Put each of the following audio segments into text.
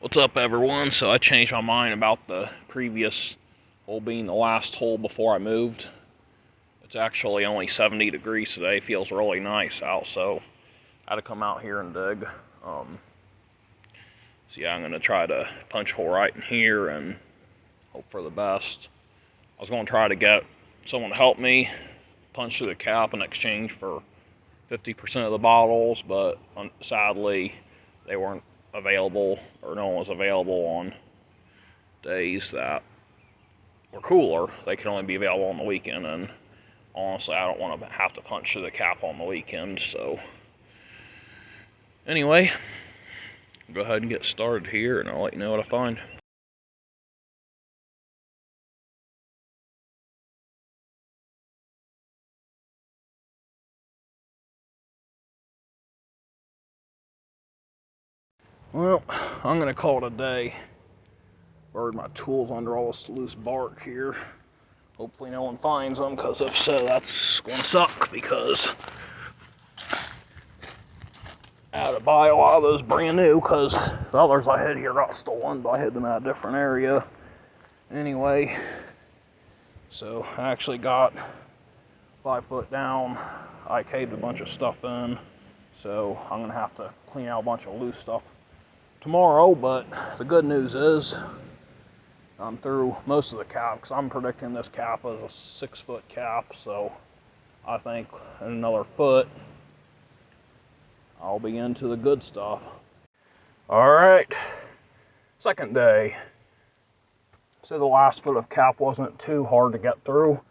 What's up, everyone? So I changed my mind about the previous hole being the last hole before I moved. It's actually only 70 degrees today. Feels really nice out, so I had to come out here and dig. So yeah, I'm gonna try to punch a hole right in here and hope for the best. I was gonna try to get someone to help me punch through the cap in exchange for 50% of the bottles, but sadly they weren't available, or no one was available on days that were cooler. They could only be available on the weekend, and honestly I don't want to have to punch through the cap on the weekend. So anyway, go ahead and get started here and I'll let you know what I find. Well, I'm gonna call it a day. Buried my tools under all this loose bark here. Hopefully no one finds them, because if so, that's gonna suck, because I had to buy a lot of those brand new, because the others I had here got stolen, but I hid them at a different area. Anyway, so I actually got 5 foot down. I caved a bunch of stuff in, so I'm gonna have to clean out a bunch of loose stuff tomorrow. But the good news is I'm through most of the cap, because I'm predicting this cap is a 6 foot cap, so I think in another foot I'll be into the good stuff. All right, second day. So the last foot of cap wasn't too hard to get through,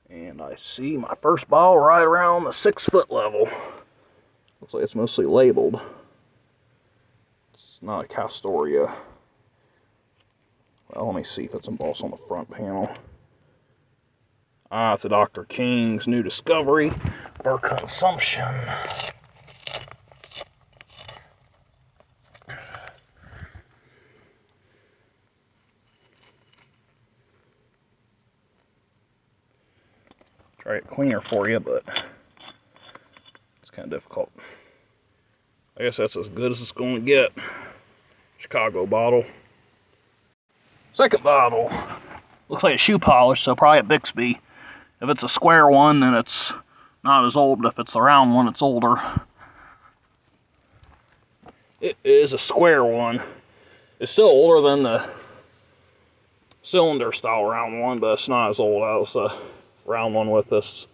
and I see my first bottle right around the 6 foot level. Looks like it's mostly labeled. It's not a Castoria. Well, let me see if it's embossed on the front panel. Ah, it's a Dr. King's new discovery for consumption. Try it cleaner for you, but it's kind of difficult. I guess that's as good as it's going to get. Chicago bottle. Second bottle. Looks like a shoe polish, so probably a Bixby. If it's a square one, then it's not as old, but if it's a round one, it's older. It is a square one. It's still older than the cylinder style round one, but it's not as old as a round one with this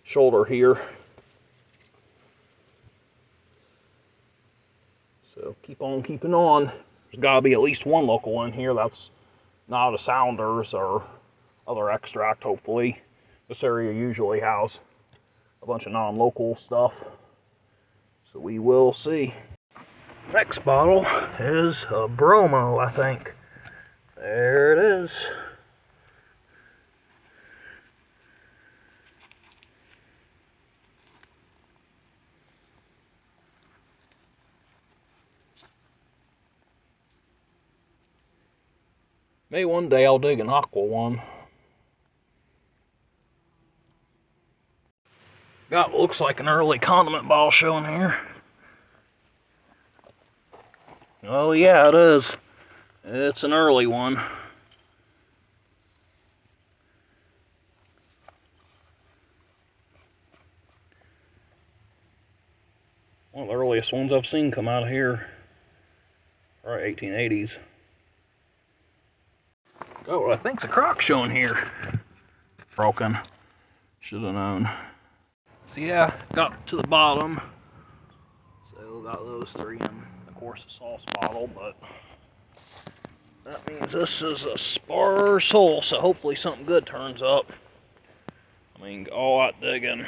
shoulder here. So keep on keeping on. There's got to be at least one local one here that's not a Sounders or other extract, hopefully. This area usually has a bunch of non-local stuff, so we will see. Next bottle is a Bromo, I think. There it is. Maybe one day I'll dig an aqua one. Got what looks like an early condiment bottle showing here. Oh yeah, it is. It's an early one. One of the earliest ones I've seen come out of here. Right, 1880s. Got what I think's a crock showing here. Broken. Should have known. So yeah, got to the bottom. So got those three in, of course, a sauce bottle, but that means this is a sparse hole, so hopefully something good turns up. I mean, all that digging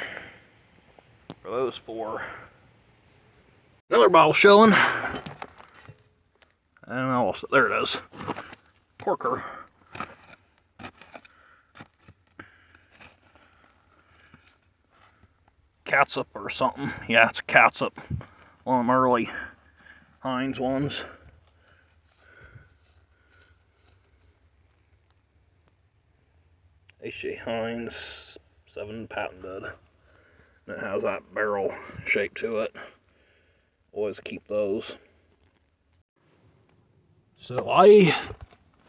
for those four. Another bottle showing. And also, there it is. Porker. Catsup or something. Yeah, it's a catsup. One of them early Heinz ones. H.J. Heinz 7 patented. And it has that barrel shape to it. Always keep those. So I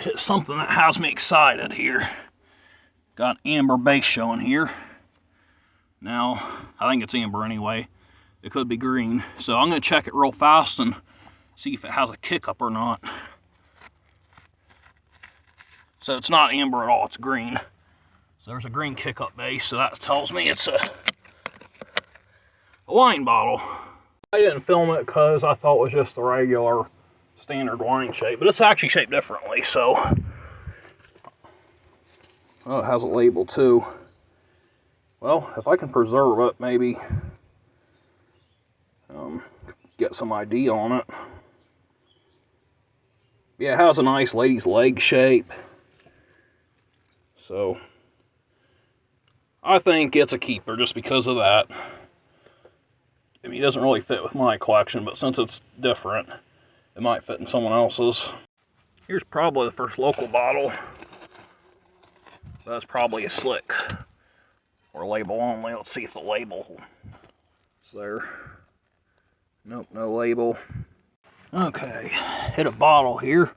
hit something that has me excited here. Got amber base showing here. Now, I think it's amber anyway. It could be green. So I'm going to check it real fast and see if it has a kick up or not. So it's not amber at all, it's green. So there's a green kick up base, so that tells me it's a wine bottle. I didn't film it because I thought it was just the regular standard wine shape, but it's actually shaped differently, so. Oh, it has a label too. Well, if I can preserve it, maybe get some ID on it. Yeah, it has a nice lady's leg shape. So, I think it's a keeper just because of that. I mean, it doesn't really fit with my collection, but since it's different, it might fit in someone else's. Here's probably the first local bottle. That's probably a slick or label only. Let's see if the label is there. Nope, no label. Okay, hit a bottle here.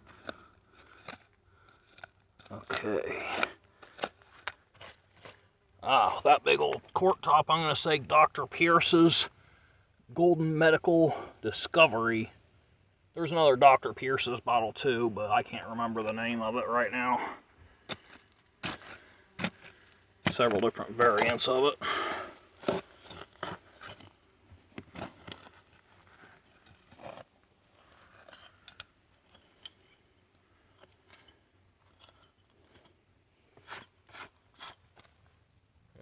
Okay. Ah, that big old cork top, I'm going to say Dr. Pierce's Golden Medical Discovery. There's another Dr. Pierce's bottle too, but I can't remember the name of it right now. Several different variants of it.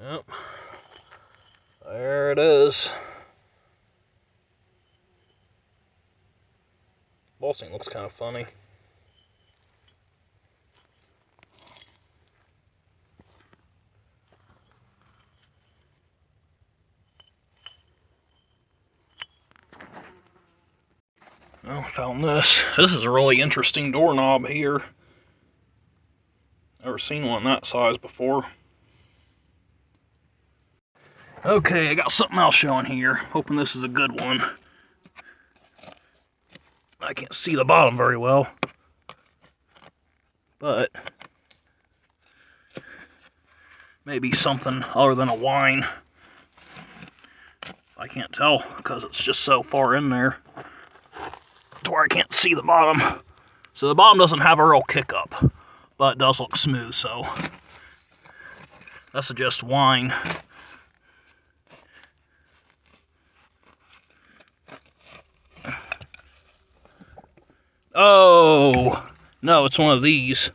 Yep. There it is. Embossing looks kind of funny. Oh, found this. This is a really interesting doorknob here. Never seen one that size before. Okay, I got something else showing here. Hoping this is a good one. I can't see the bottom very well. But maybe something other than a wine. I can't tell because it's just so far in there to where I can't see the bottom. So the bottom doesn't have a real kick up, but it does look smooth, so that's just wine. Oh, no, it's one of these.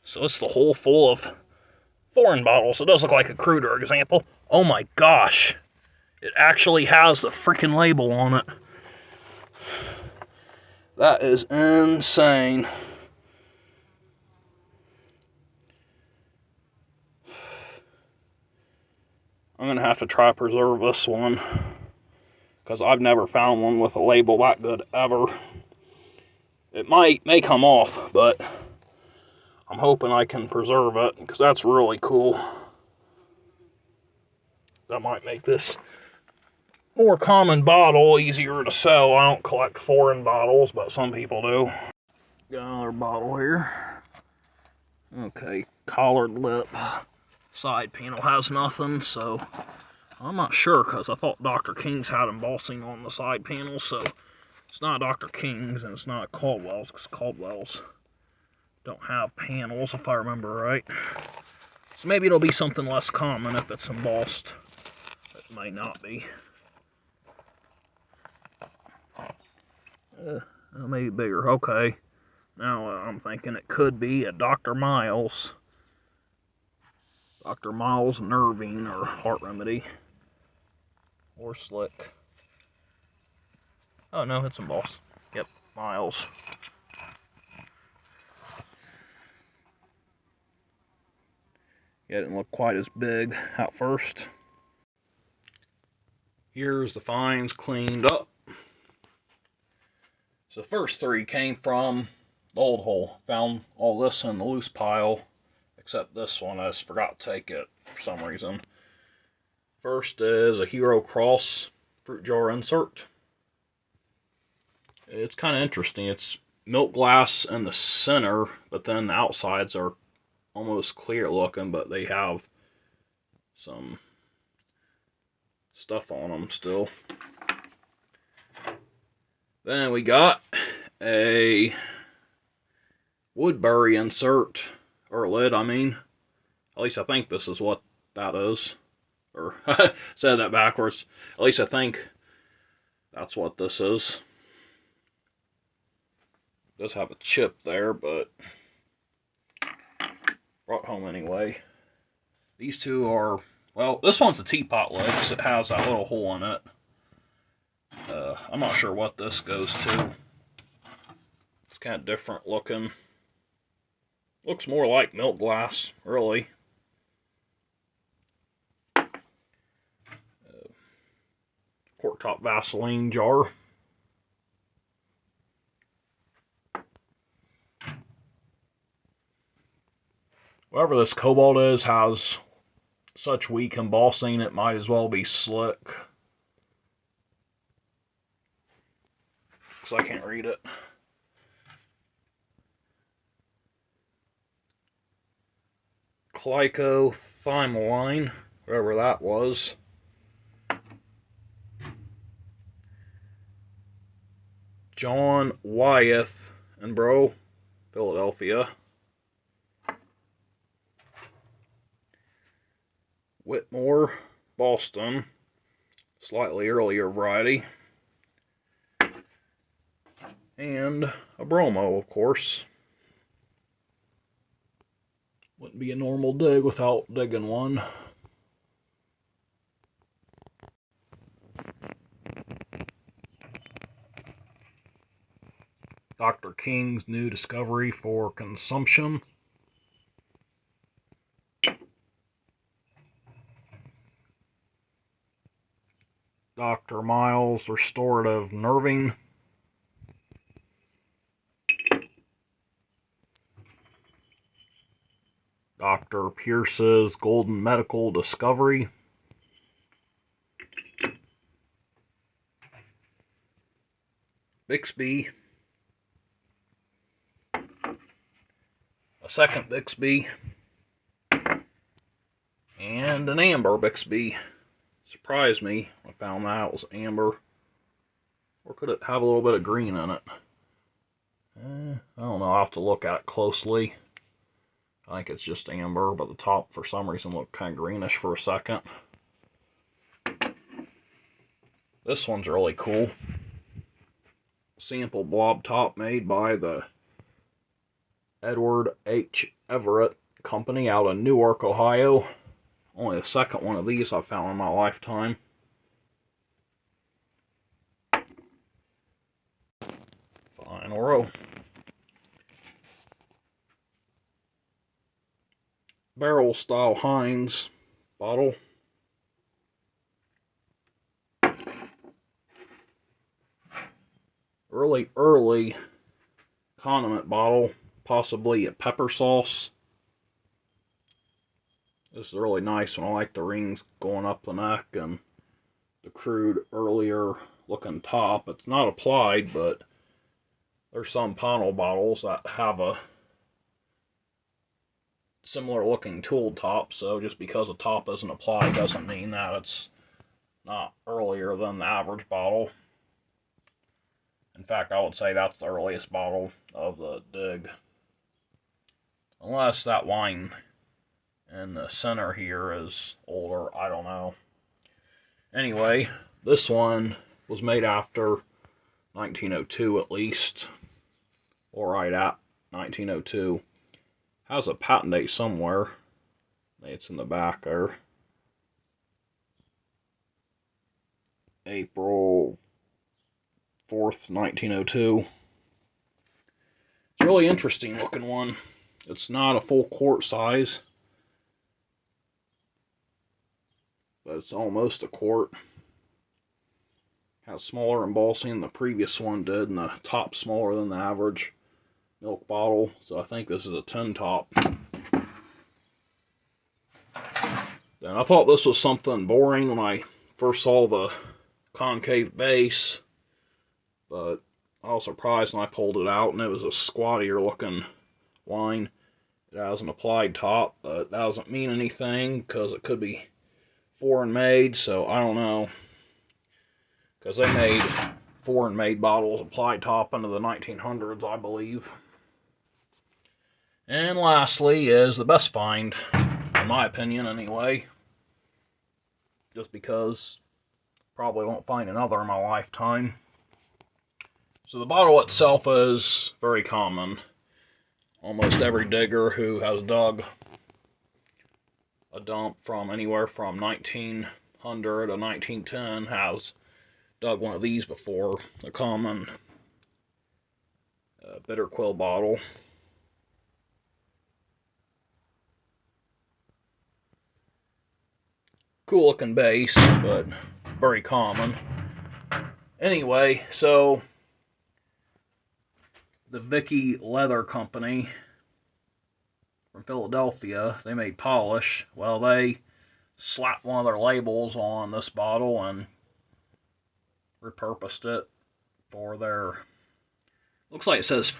So it's the hole full of foreign bottles. It does look like a Kruger example. Oh my gosh. It actually has the freaking label on it. That is insane. I'm going to have to try to preserve this one, because I've never found one with a label that good ever. It may come off, but I'm hoping I can preserve it, because that's really cool. That might make this more common bottle easier to sell. I don't collect foreign bottles, but some people do. Got another bottle here. Okay, collared lip. Side panel has nothing, so I'm not sure, because I thought Dr. King's had embossing on the side panel, so it's not Dr. King's and it's not Caldwell's, because Caldwell's don't have panels, if I remember right. So maybe it'll be something less common if it's embossed. It might not be. Maybe bigger. Okay. Now I'm thinking it could be a Dr. Miles. Dr. Miles Nervine or Heart Remedy. Or Slick. Oh no, it's embossed. Yep, Miles. Yeah, it didn't look quite as big at first. Here's the finds cleaned up. So the first three came from the old hole. Found all this in the loose pile, except this one. I just forgot to take it for some reason. First is a Hero Cross fruit jar insert. It's kind of interesting. It's milk glass in the center, but then the outsides are almost clear looking, but they have some stuff on them still. Then we got a Woodbury insert, or lid, I mean. At least I think this is what that is. Or, said that backwards. At least I think that's what this is. It does have a chip there, but brought home anyway. These two are, well, this one's a teapot lid because it has that little hole in it. I'm not sure what this goes to. It's kind of different looking. Looks more like milk glass, really. Cork top Vaseline jar. Whatever this cobalt is has such weak embossing, it might as well be slick. Because I can't read it. Glycothylamine, whatever that was. John Wyeth and Bro, Philadelphia. Whitmore, Boston, slightly earlier variety. And a bromo, of course. Wouldn't be a normal dig without digging one. Dr. King's new discovery for consumption. Dr. Miles restorative nerving. Dr. Pierce's golden medical discovery. Bixby. A second Bixby. And an amber Bixby. Surprised me. I found that it was amber. Or could it have a little bit of green in it? I don't know. I'll have to look at it closely. I think it's just amber, but the top for some reason looked kind of greenish for a second. This one's really cool. Sample blob top made by the Edward H. Everett Company out of Newark, Ohio. Only the second one of these I've found in my lifetime. Final row. Barrel style Heinz bottle. Early condiment bottle, possibly a pepper sauce. This is really nice one. I like the rings going up the neck and the crude earlier looking top. It's not applied, but there's some panel bottles that have a similar looking tool top, so just because a top isn't applied doesn't mean that it's not earlier than the average bottle. In fact, I would say that's the earliest bottle of the dig. Unless that line in the center here is older, I don't know. Anyway, this one was made after 1902 at least, or right at 1902. Has a patent date somewhere. It's in the back there. April 4th, 1902. It's a really interesting looking one. It's not a full quart size, but it's almost a quart. Has smaller embossing than the previous one did, and the top smaller than the average milk bottle, so I think this is a 10 top. Then I thought this was something boring when I first saw the concave base, but I was surprised when I pulled it out, and it was a squattier looking line. It has an applied top, but that doesn't mean anything because it could be foreign made, so I don't know. Because they made foreign made bottles applied top into the 1900s, I believe. And lastly is the best find, in my opinion anyway. Just because probably won't find another in my lifetime. So the bottle itself is very common. Almost every digger who has dug a dump from anywhere from 1900 to 1910 has dug one of these before. A common bitter quill bottle. Cool looking base, but very common. Anyway, so the Vicky Leather Company from Philadelphia, they made polish. Well, they slapped one of their labels on this bottle and repurposed it for their, looks like it says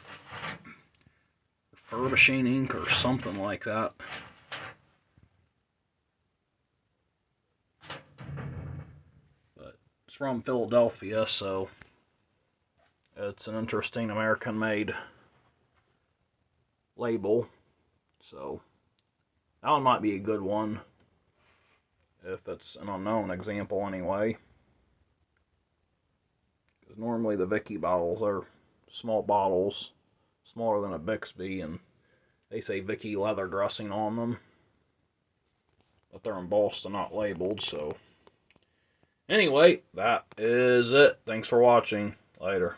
furbishing ink or something like that. But it's from Philadelphia, so it's an interesting American-made label. So that one might be a good one if it's an unknown example anyway. Because normally the Vicky bottles are small bottles, smaller than a Bixby, and they say Vicky leather dressing on them. But they're embossed and not labeled, so. Anyway, that is it. Thanks for watching. Later.